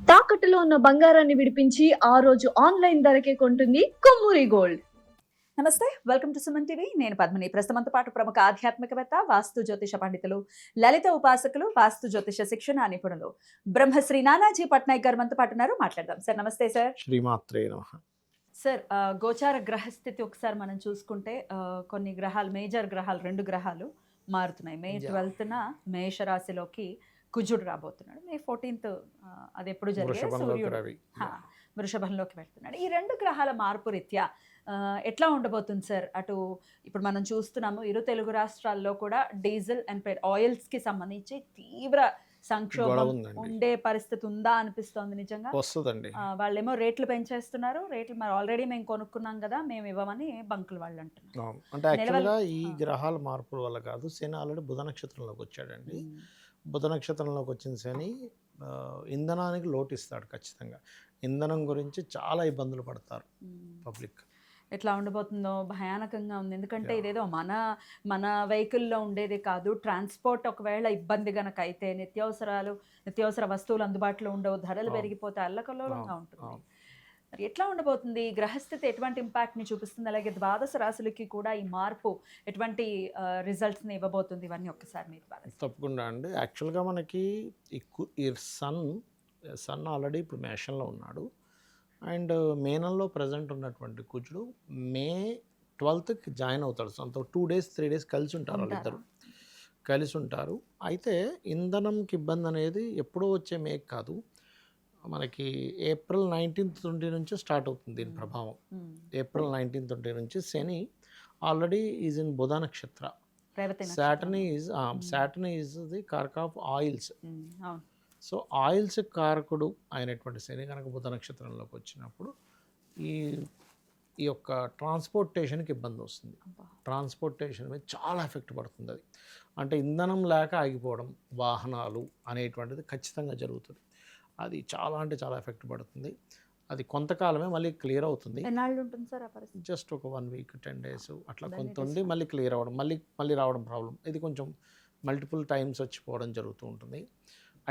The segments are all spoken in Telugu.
తాకట్టులో ఉన్న బంగారాన్ని విడిపించి ఆ రోజు ఆన్లైన్ ధరకే కొంటుంది కొమ్మూరి గోల్డ్. నమస్తే, వెల్కమ్ టు సుమన్ టీవీ. నేను పద్మిని. ప్రస్తుతంతో పాటు ప్రముఖ ఆధ్యాత్మికవేత్త, వాస్తు జ్యోతిష పండితులు, లలిత ఉపాసకులు, వాస్తు జ్యోతిష శిక్షణ నిపుణులు బ్రహ్మశ్రీ నానాజీ పట్నాయక్ గారు మనతో పాటు ఉన్నారు. మాట్లాడదాం. సార్ నమస్తే. సార్ శ్రీమాత్రే నమః. సార్ గోచార గ్రహస్థితి ఒకసారి మనం చూసుకుంటే కొన్ని గ్రహాలు, మేజర్ గ్రహాలు, 2 గ్రహాలు మారుతున్నాయి. మే 12న మేషరాశిలోకి కుజుడు రాబోతున్నాడు. మే 14th అది ఎప్పుడు జరిగే సూర్యుడు వృషభంలోకి వెళ్తున్నాడు. ఈ 2 గ్రహాల మార్పు రీత్యా ఎట్లా ఉండబోతుంది సార్? అటు ఇప్పుడు మనం చూస్తున్నాము, ఇరు తెలుగు రాష్ట్రాల్లో కూడా డీజిల్ అండ్ ఆయిల్స్కి సంబంధించి తీవ్ర సంక్షోభం ఉండే పరిస్థితి ఉందా అనిపిస్తోంది. నిజంగా వస్తుందండి. వాళ్ళేమో రేట్లు పెంచేస్తున్నారు. రేట్లు మరి ఆల్రెడీ మేము కొనుక్కున్నాం కదా, మేము ఇవ్వమని బంకులు వాళ్ళు అంటున్నారు. అంటే యాక్చువల్గా ఈ గ్రహాల మార్పుల వల్ల కాదు, శని ఆల్రెడీ బుధ నక్షత్రంలోకి వచ్చాడండి. బుధ నక్షత్రంలోకి వచ్చిన శని ఇంధనానికి లోటు ఇస్తాడు ఖచ్చితంగా. ఇంధనం గురించి చాలా ఇబ్బందులు పడతారు పబ్లిక్. ఎట్లా ఉండబోతుందో భయానకంగా ఉంది. ఎందుకంటే ఇదేదో మన వెహికల్లో ఉండేది కాదు. ట్రాన్స్పోర్ట్ ఒకవేళ ఇబ్బంది గనక అయితే నిత్యావసర వస్తువులు అందుబాటులో ఉండవు, ధరలు పెరిగిపోతే అల్లకల్లోలంగా ఉంటుంది. మరి ఎట్లా ఉండబోతుంది? గ్రహస్థితి ఎటువంటి ఇంపాక్ట్ని చూపిస్తుంది? అలాగే ద్వాదశ రాశులకి కూడా ఈ మార్పు ఎటువంటి రిజల్ట్స్ని ఇవ్వబోతుంది? ఇవన్నీ ఒక్కసారి మీరు తప్పకుండా అండి. యాక్చువల్గా మనకి ఈ సన్ ఆల్రెడీ ఇప్పుడు మేషంలో ఉన్నాడు. అండ్ మేనంలో ప్రజెంట్ ఉన్నటువంటి కుజుడు మే 12th జాయిన్ అవుతాడు. సో 2 days 3 days కలిసి ఉంటారు, వాళ్ళిద్దరు కలిసి ఉంటారు. అయితే ఇంధనంకి ఇబ్బంది అనేది ఎప్పుడో వచ్చే మే కాదు, మనకి ఏప్రిల్ 19th నుంచి స్టార్ట్ అవుతుంది దీని ప్రభావం. ఏప్రిల్ 19th నుంచి శని ఆల్రెడీ ఈజ్ ఇన్ బుధ నక్షత్ర. సాటర్న్ ఈజ్ ది కారక ఆఫ్ ఆయిల్స్. సో ఆయిల్స్ కారకుడు అయినటువంటి శని కనుక బుధ నక్షత్రంలోకి వచ్చినప్పుడు ఈ యొక్క ట్రాన్స్పోర్టేషన్కి ఇబ్బంది వస్తుంది. ట్రాన్స్పోర్టేషన్ మీద చాలా ఎఫెక్ట్ పడుతుంది. అది అంటే ఇంధనం లేక ఆగిపోవడం వాహనాలు అనేటువంటిది ఖచ్చితంగా జరుగుతుంది. అది చాలా అంటే చాలా ఎఫెక్ట్ పడుతుంది. అది కొంతకాలమే మళ్ళీ క్లియర్ అవుతుంది. జస్ట్ ఒక 1 week 10 days అట్లా కొంత ఉండి మళ్ళీ క్లియర్ అవ్వడం, మళ్ళీ రావడం ప్రాబ్లం. ఇది కొంచెం మల్టిపుల్ టైమ్స్ వచ్చిపోవడం జరుగుతూ ఉంటుంది.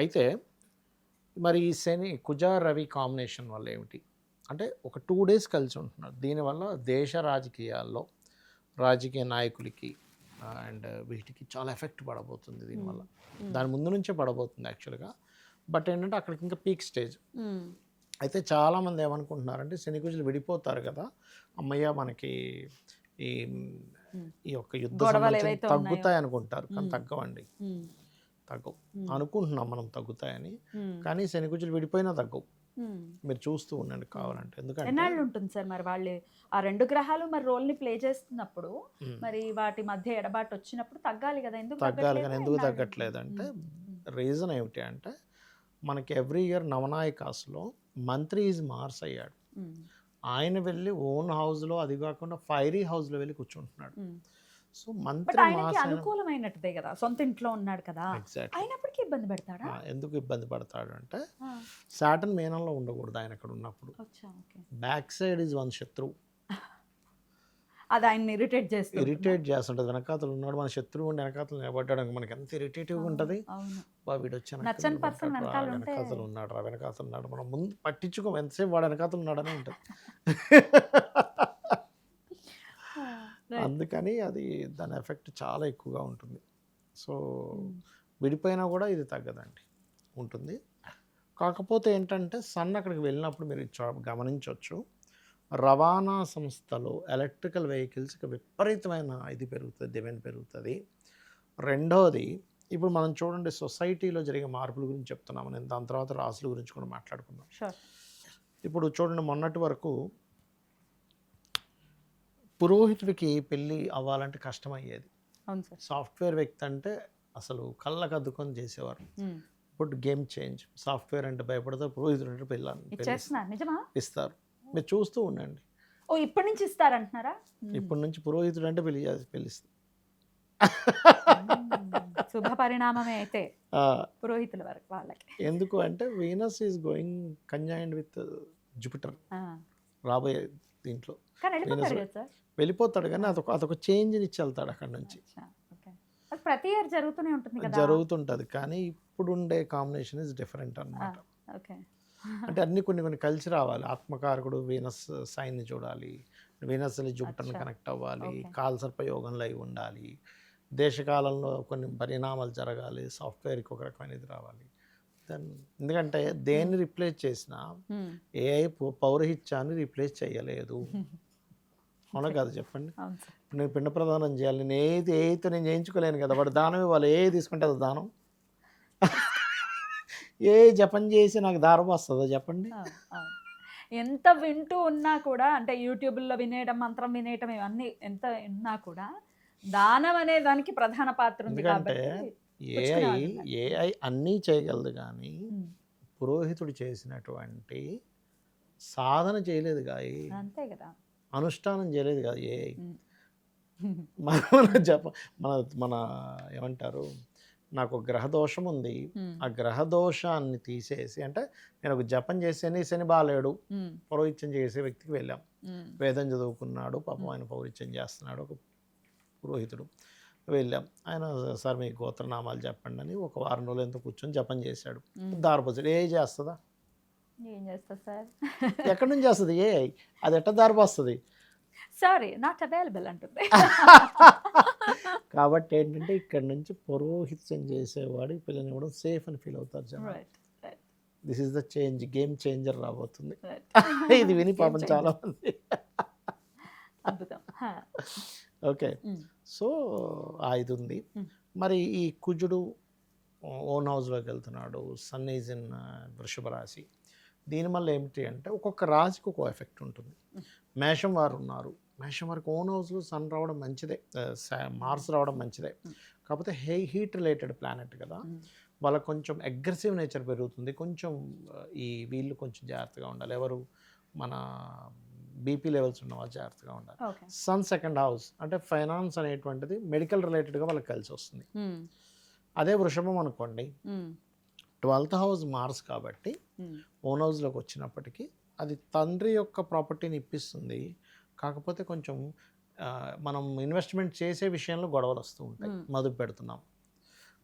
అయితే మరి ఈ శని కుజ రవి కాంబినేషన్ వల్ల ఏమిటి అంటే ఒక 2 days కలిసి ఉంటున్నారు. దీనివల్ల దేశ రాజకీయాల్లో రాజకీయ నాయకులకి అండ్ వీటికి చాలా ఎఫెక్ట్ పడబోతుంది దీనివల్ల. దాని ముందు నుంచే పడబోతుంది యాక్చువల్గా. బట్ ఏంటంటే అక్కడికి ఇంకా పీక్ స్టేజ్. అయితే చాలామంది ఏమనుకుంటున్నారంటే శని కుజులు విడిపోతారు కదా, అమ్మయ్య మనకి ఈ యొక్క యుద్ధ తగ్గుతాయి అనుకుంటారు. కానీ తగ్గవండి, తగ్గవు. అనుకుంటున్నాం మనం తగ్గుతాయని, కానీ శని కుజులు విడిపోయినా తగ్గవు. మీరు చూస్తూ ఉండండి కావాలంటే. ఎందుకంటే ఎన్నాళ్ళు ఉంటుంది సార్ మరి వాళ్ళు ఆ 2 గ్రహాలు మరి రోల్ని ప్లే చేస్తున్నప్పుడు, మరి వాటి మధ్య ఎడబాటు వచ్చినప్పుడు తగ్గాలి కదా? తగ్గాలి కానీ ఎందుకు తగ్గట్లేదు అంటే రీజన్ ఏమిటి అంటే మనకి ఎవ్రీ ఇయర్ నవనాయకాసులో మంత్రి ఈజ్ మార్స్ అయ్యాడు. ఆయన వెళ్ళి ఓన్ హౌస్లో, అది కాకుండా ఫైరీ హౌస్లో వెళ్ళి కూర్చుంటున్నాడు. సో మంత్రి అనుకూలమైనట్టే కదా, సొంత ఇంట్లో ఉన్నాడు కదా, అయినప్పటికీ ఇబ్బంది పెడతాడా? ఎందుకు ఇబ్బంది పడతాడు అంటే సాటర్న్ మేనంలో ఉండకూడదు ఆయన అక్కడ ఉన్నప్పుడు. బ్యాక్ సైడ్ ఈజ్ వన్ శత్రువు. అది ఆయన ఇరిటేట్ చేస్తుంటుంది. వెనకాతలు ఉన్నాడు మన శత్రువు ఉండి వెనకాతలు నిలబడ్డాడు, మనకి ఎంత ఇరిటేటివ్గా ఉంటుంది. వీడు వచ్చాను వెనకాతలు ఉన్నాడు వెనకాతలు ఉన్నాడు, మనం ముందు పట్టించుకో ఎంతసేపు వాడు వెనకాతలు ఉన్నాడని ఉంటుంది. అందుకని అది దాని ఎఫెక్ట్ చాలా ఎక్కువగా ఉంటుంది. సో విడిపోయినా కూడా ఇది తగ్గదండి, ఉంటుంది. కాకపోతే ఏంటంటే సన్ అక్కడికి వెళ్ళినప్పుడు మీరు గమనించవచ్చు, రవాణా సంస్థలు ఎలక్ట్రికల్ వెహికల్స్కి విపరీతమైన ఇది పెరుగుతుంది, డిమాండ్ పెరుగుతుంది. రెండవది ఇప్పుడు మనం చూడండి సొసైటీలో జరిగే మార్పుల గురించి చెప్తున్నాము నేను, దాని తర్వాత రాసుల గురించి కూడా మాట్లాడుకుందాం. ఇప్పుడు చూడండి, మొన్నటి వరకు పురోహితుడికి పెళ్ళి అవ్వాలంటే కష్టమయ్యేది. సాఫ్ట్వేర్ వ్యక్తి అంటే అసలు కళ్ళకు అద్దుకొని చేసేవారు. ఇప్పుడు గేమ్ చేంజ్. సాఫ్ట్వేర్ అంటే భయపడతారు, పురోహితుడు అంటే పెళ్ళి ఇస్తారు. మీరు చూస్తూ ఉండండి. ఇప్పటి నుంచి ఇస్తారంటున్నారా? ఇప్పటి నుంచి పురోహితుడు అంటే పెళ్ళిస్తారు. శుభ పరిణామమే అయితే పురోహితుల వరకు వాళ్ళకి. ఎందుకు అంటే Venus is going conjoined with Jupiter రాబోయే దీంట్లో. వెళ్ళిపోతాడు కానీ అదొక చేంజ్ని ఇచ్చి వెళ్తాడు అక్కడ నుంచి. ప్రతి ఇయర్ జరుగుతూనే ఉంటుంది కదా? జరుగుతుంటుంది, కానీ ఇప్పుడు ఉండే కాంబినేషన్ ఇస్ డిఫరెంట్ అన్నమాట. అంటే అన్ని కొన్ని కలిసి రావాలి. ఆత్మకారకుడు వీనస్ సైన్ని చూడాలి, వీనస్ జూపిటర్ని అచ్చా. కనెక్ట్ అవ్వాలి, ఓకే. కాలసర్పయోగంలో అయి ఉండాలి, దేశకాలంలో కొన్ని పరిణామాలు జరగాలి, సాఫ్ట్వేర్కి ఒక రకమైనది రావాలి. దెన్ ఎందుకంటే దేన్ని రిప్లేస్ చేసినా ఏఐ పౌరహిత్యాన్ని రిప్లేస్ చేయలేదు. అవునా కాదు చెప్పండి. అవును సార్. నేను పిండ ప్రదానం చేయాలి, నేను ఏతో నేను చేయించుకోలేను కదా, వాడు దానం ఇవ్వాలి, ఏ తీసుకుంటే అది దానం. ఏ జపం చేసి నాకు దారం వస్తుందో చెప్పండి. అవును, అవును. ఎంత వింటూ ఉన్నా కూడా అంటే యూట్యూబ్లో వినేయడం, మంత్రం వినేయటం ఇవన్నీ ఎంత ఉన్నా కూడా దానం అనే దానికి ప్రధాన పాత్ర ఉంది ఎందుకంటే కాబట్టి ఏఐ పుచ్చుకునే వాళ్ళు ఉన్నారు. ఏఐ అన్నీ చేయగలదు, కానీ ఉమ్, పురోహితుడు చేసినటువంటి సాధన చేయలేదు కాయి, అంతే కదా. అనుష్ఠానం చేయలేదు కదా ఏఐ. ఉమ్. మన జప మన మన ఏమంటారు, నాకు ఒక గ్రహ దోషం ఉంది, ఉమ్, ఆ గ్రహ దోషాన్ని తీసేసి, అంటే నేను ఒక జపం చేసి శని బాలేడు, ఉమ్, పౌరోహిత్యం చేసే వ్యక్తికి వెళ్ళాం. ఉమ్, వేదం చదువుకున్నాడు, పాపం ఆయన పౌరోహిత్యం చేస్తున్నాడు, ఒక పురోహితుడు. వెళ్ళాం, ఆయన సార్ మీ గోత్రనామాలు చెప్పండి అని ఒక వారం రోజులు ఎంతో కూర్చొని జపం చేశాడు. దారిపోతాడు. ఏ చేస్తుందా? ఏం చేస్తా సార్? ఎక్కడి నుంచి చేస్తుంది ఏ? అది ఎట్ట దారిపోస్తుంది? సారీ, నాట్ అవైలబుల్ అంటుంది. కాబట్టి ఏంటంటే ఇక్కడ నుంచి పౌరోహిత్యం చేసేవాడు పిల్లల్ని కూడా సేఫ్ అని ఫీల్ అవుతారు జనం. Right, right, this is the change, game changer రాబోతుంది. రైట్. ఇది విని Game పాపం changer. చాలా మంది. అద్భుతం. హా. ఓకే, ఉమ్, సో ఆ ఇది ఉంది. ఉమ్, మరి ఈ కుజుడు ఓన్ హౌస్లోకి వెళ్తున్నాడు, సన్ ఈజ్ ఇన్ వృషభ రాశి. దీనివల్ల ఏమిటి అంటే ఒక్కొక్క రాశికి ఒక్కో ఎఫెక్ట్ ఉంటుంది. మేషం వారు ఉన్నారు, మేషం వారికి ఓన్ హౌస్లో సన్ రావడం మంచిదే, మార్స్ రావడం మంచిదే. కాకపోతే హీట్ రిలేటెడ్ ప్లానెట్ కదా, ఉమ్, వాళ్ళకి కొంచెం అగ్రెసివ్ నేచర్ పెరుగుతుంది. కొంచెం ఈ వీళ్ళు కొంచెం జాగ్రత్తగా ఉండాలి. ఎవరు మన బీపీ లెవెల్స్ ఉన్న వాళ్ళు జాగ్రత్తగా ఉండాలి. ఓకే. సన్ సెకండ్ హౌస్ అంటే ఫైనాన్స్ అనేటువంటిది మెడికల్ రిలేటెడ్గా వాళ్ళకి కలిసి వస్తుంది. ఉమ్, అదే వృషభం అనుకోండి, ఉమ్, 12th హౌస్ మార్స్ కాబట్టి ఉమ్, ఓన్ హౌస్లోకి వచ్చినప్పటికీ అది తండ్రి యొక్క ప్రాపర్టీని ఇప్పిస్తుంది. కాకపోతే కొంచెం మనం ఇన్వెస్ట్మెంట్ చేసే విషయంలో గొడవలు వస్తూ ఉంటాయి, మదుపు పెడుతున్నాం.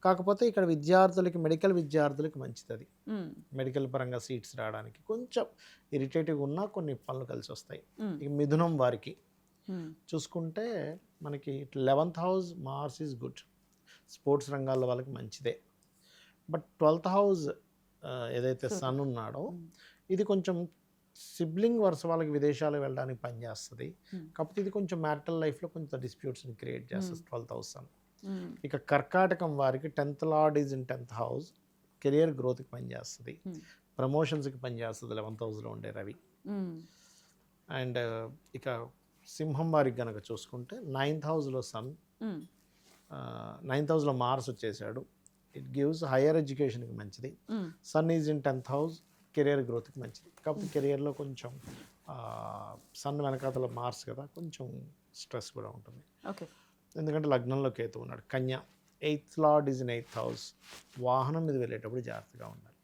కాకపోతే ఇక్కడ విద్యార్థులకి, మెడికల్ విద్యార్థులకి మంచిది అది. ఉమ్, మెడికల్ పరంగా సీట్స్ రావడానికి కొంచెం ఇరిటేటివ్గా ఉన్నా కొన్ని పనులు కలిసి వస్తాయి. ఉమ్, ఇక మిథునం వారికి ఉమ్, చూసుకుంటే మనకి 11th house Mars is good, sports రంగాల్లో వాళ్ళకి మంచిదే. బట్ 12th హౌస్ ఏదైతే సన్ ఉన్నాడో ఇది కొంచెం సిబ్లింగ్ వరుస వాళ్ళకి విదేశాలకు వెళ్ళడానికి పనిచేస్తుంది. కాకపోతే ఇది కొంచెం మ్యారిటల్ లైఫ్లో కొంచెం డిస్ప్యూట్స్ని క్రియేట్ చేస్తుంది 12th హౌస్ సన్. ఉమ్, ఇక కర్కాటకం వారికి 10th lord is in 10th house, career గ్రోత్కి పనిచేస్తుంది, ప్రమోషన్స్కి పనిచేస్తుంది 11th హౌస్లో ఉండే రవి. ఉమ్, అండ్ ఇక సింహం వారికి కనుక చూసుకుంటే 9th హౌస్లో సన్, ఉమ్, 9th హౌస్లో మార్స్ వచ్చేసాడు. ఇట్ గివ్స్ హయ్యర్ ఎడ్యుకేషన్కి మంచిది. Um, sun is in 10th house, career గ్రోత్కి మంచిది. కాకపోతే కెరియర్లో కొంచెం సన్ వెనకాతల మార్స్ కదా, కొంచెం స్ట్రెస్ కూడా ఉంటుంది. ఓకే. ఎందుకంటే లగ్నంలో కేతు ఉన్నాడు. కన్య 8th lord is in 8th house, వాహనం మీద వెళ్ళేటప్పుడు జాగ్రత్తగా ఉండాలి.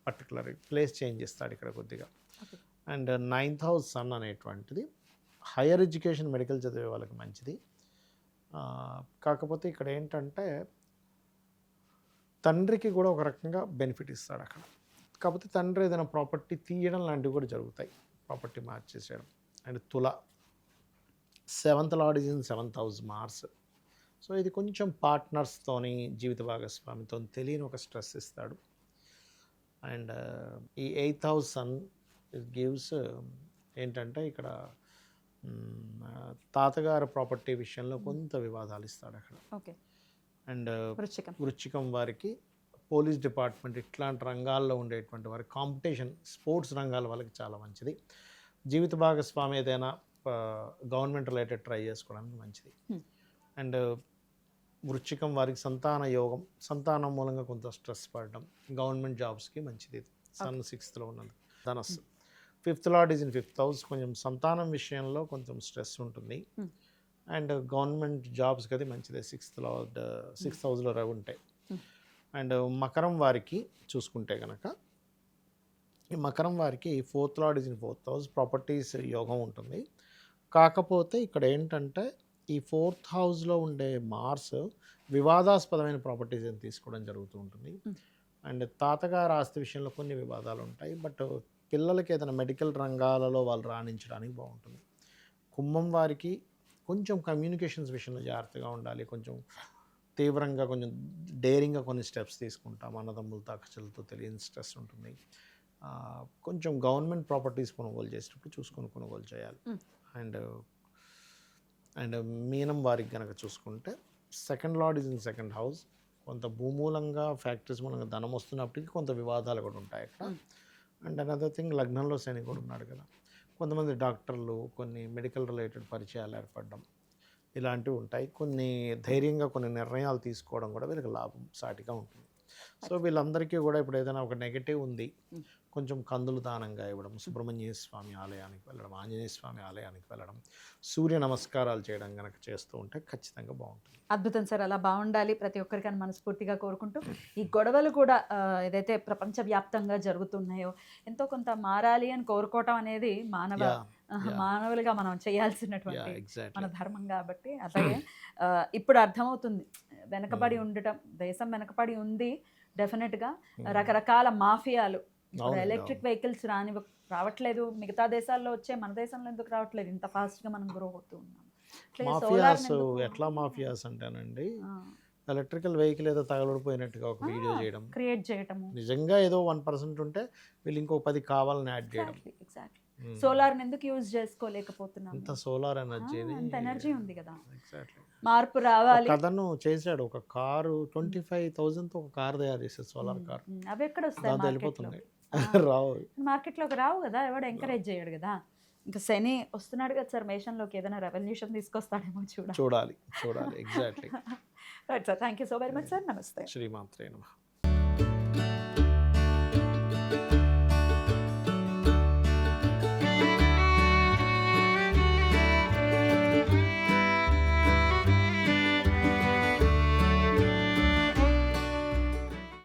పర్టికులర్ ప్లేస్ చేంజ్ చేస్తాడు ఇక్కడ కొద్దిగా. Okay. And 9th house sun అనేటువంటిది హయ్యర్ ఎడ్యుకేషన్, మెడికల్ చదివే వాళ్ళకి మంచిది. కాకపోతే ఇక్కడ ఏంటంటే తండ్రికి కూడా ఒక రకంగా బెనిఫిట్ ఇస్తాడు అక్కడ. కాకపోతే తండ్రి ఏదైనా ప్రాపర్టీ తీయడం లాంటివి కూడా జరుగుతాయి, ప్రాపర్టీ మార్చేసేయడం. అండ్ తుల 7th lord is in 7th house Mars. So ఇది కొంచెం పార్ట్నర్స్తోని, జీవిత భాగస్వామితో తెలియని ఒక స్ట్రెస్ ఇస్తాడు. అండ్ ఈ 8th house sun it gives ఏంటంటే ఇక్కడ తాతగారి ప్రాపర్టీ విషయంలో కొంత వివాదాలు ఇస్తాడు అక్కడ. ఓకే. అండ్ వృశ్చికం. వృశ్చికం వారికి పోలీస్ డిపార్ట్మెంట్ ఇట్లాంటి రంగాల్లో ఉండేటువంటి వారికి, కాంపిటీషన్ స్పోర్ట్స్ రంగాల వాళ్ళకి చాలా మంచిది. జీవిత భాగస్వామి ఏదైనా గవర్నమెంట్ రిలేటెడ్ ట్రై చేసుకోవడానికి మంచిది. అండ్ వృశ్చికం వారికి సంతాన యోగం, సంతానం మూలంగా కొంత స్ట్రెస్ పడడం, గవర్నమెంట్ జాబ్స్కి మంచిది. సన్ 6th లో ఉన్నది. ధనస్సు 5th lord is in 5th house, కొంచెం సంతానం విషయంలో కొంచెం స్ట్రెస్ ఉంటుంది. అండ్ గవర్నమెంట్ జాబ్స్కి అది మంచిదే. 6th లార్డ్ 6th హౌస్లో రవి ఉంటాయి. అండ్ మకరం వారికి చూసుకుంటే కనుక, ఈ మకరం వారికి 4th lord is in 4th house, properties యోగం ఉంటుంది. కాకపోతే ఇక్కడ ఏంటంటే ఈ 4th హౌస్లో ఉండే మార్స్ వివాదాస్పదమైన ప్రాపర్టీస్ అని తీసుకోవడం జరుగుతూ ఉంటుంది. అండ్ తాతగారు ఆస్తి విషయంలో కొన్ని వివాదాలు ఉంటాయి, బట్ పిల్లలకి ఏదైనా మెడికల్ రంగాలలో వాళ్ళు రాణించడానికి బాగుంటుంది. కుంభం వారికి కొంచెం కమ్యూనికేషన్స్ విషయంలో జాగ్రత్తగా ఉండాలి, కొంచెం తీవ్రంగా కొంచెం డేరింగ్గా కొన్ని స్టెప్స్ తీసుకుంటాం, అన్నదమ్ములతో అక్కచెల్లతో తెలియని స్ట్రెస్ ఉంటుంది. కొంచెం గవర్నమెంట్ ప్రాపర్టీస్ కొనుగోలు చేసేటప్పుడు చూసుకొని కొనుగోలు చేయాలి. అండ్ అండ్ మీనం వారికి కనుక చూసుకుంటే second lord is in second house, కొంత భూమూలంగా ఫ్యాక్టరీస్ మూలంగా ధనం వస్తున్నప్పటికీ కొంత వివాదాలు కూడా ఉంటాయి అక్కడ. అండ్ అనదర్ థింగ్, లగ్నంలో శని కూడా ఉన్నాడు కదా, కొంతమంది డాక్టర్లు కొన్ని మెడికల్ రిలేటెడ్ పరిచయాలు ఏర్పడడం ఇలాంటివి ఉంటాయి. కొన్ని ధైర్యంగా కొన్ని నిర్ణయాలు తీసుకోవడం కూడా వీళ్ళకి లాభం సాటిగా ఉంటుంది. సో వీళ్ళందరికీ కూడా ఇప్పుడు ఏదైనా ఒక నెగటివ్ ఉంది, కొంచెం కందులు దానంగా ఇవ్వడం, సుబ్రహ్మణ్య స్వామి ఆలయానికి వెళ్ళడం, ఆంజనేయ స్వామి ఆలయానికి వెళ్ళడం, సూర్య నమస్కారాలు చేయడం కనుక చేస్తూ ఉంటే ఖచ్చితంగా బాగుంటుంది. అద్భుతం సార్, అలా బాగుండాలి ప్రతి ఒక్కరికైనా మనస్ఫూర్తిగా కోరుకుంటూ, ఈ గొడవలు కూడా ఏదైతే ప్రపంచవ్యాప్తంగా జరుగుతున్నాయో ఎంతో కొంత మారాలి అని కోరుకోవటం అనేది మానవులుగా మనం చేయాల్సినటువంటి మన ధర్మం కాబట్టి. అలాగే ఇప్పుడు అర్థమవుతుంది, వెనకబడి ఉండటం, దేశం వెనకబడి ఉంది డెఫినెట్గా. రకరకాల మాఫియాలు, ఎలక్ట్రిక్ వెహికల్స్ రావట్లేదు, మిగతా దేశాల్లో వచ్చే మన దేశంలో ఎందుకు రావట్లేదు, ఇంత ఫాస్ట్గా మనం గ్రో అవుతూ ఉన్నాం. మాఫియాస్ ఎట్లా మాఫియాస్ అంటానండి, ఎలక్ట్రికల్ వెహికల్ ఏదో తగలడిపోయినట్టుగా ఒక వీడియో చేయడం, క్రియేట్ చేయడం, నిజంగా ఏదో 1% ఉంటే వీళ్ళు ఇంకో 10 కావాలని యాడ్ చేయడం. ఎగ్జాక్ట్లీ సోలార్ ఎందుకు యూజ్ చేసుకోలేకపోతున్నాం, ఇంత సోలార్ ఎనర్జీని, అంత ఎనర్జీ ఉంది కదా. ఎగ్జాక్ట్లీ మార్పు రావాలి. కథను చేశాడు, ఒక కారు 25,000తో ఒక కార్ తయారు చేశాడు, సోలార్ కార్. అవి ఎక్కడ వస్తాయి, వెళ్ళిపోతుంది రావు, మార్కెట్లోకి రావు కదా, ఎవడు ఎంకరేజ్ చేయడు కదా. ఇంకా శని వస్తున్నాడు కదా సార్ మేషంలోకి, ఏదైనా రెవల్యూషన్ తీసుకొస్తాడేమో చూడాలి. చూడాలి. Exactly. Right sir, thank you so very much sir, నమస్తే. శ్రీమాత్రే నమః.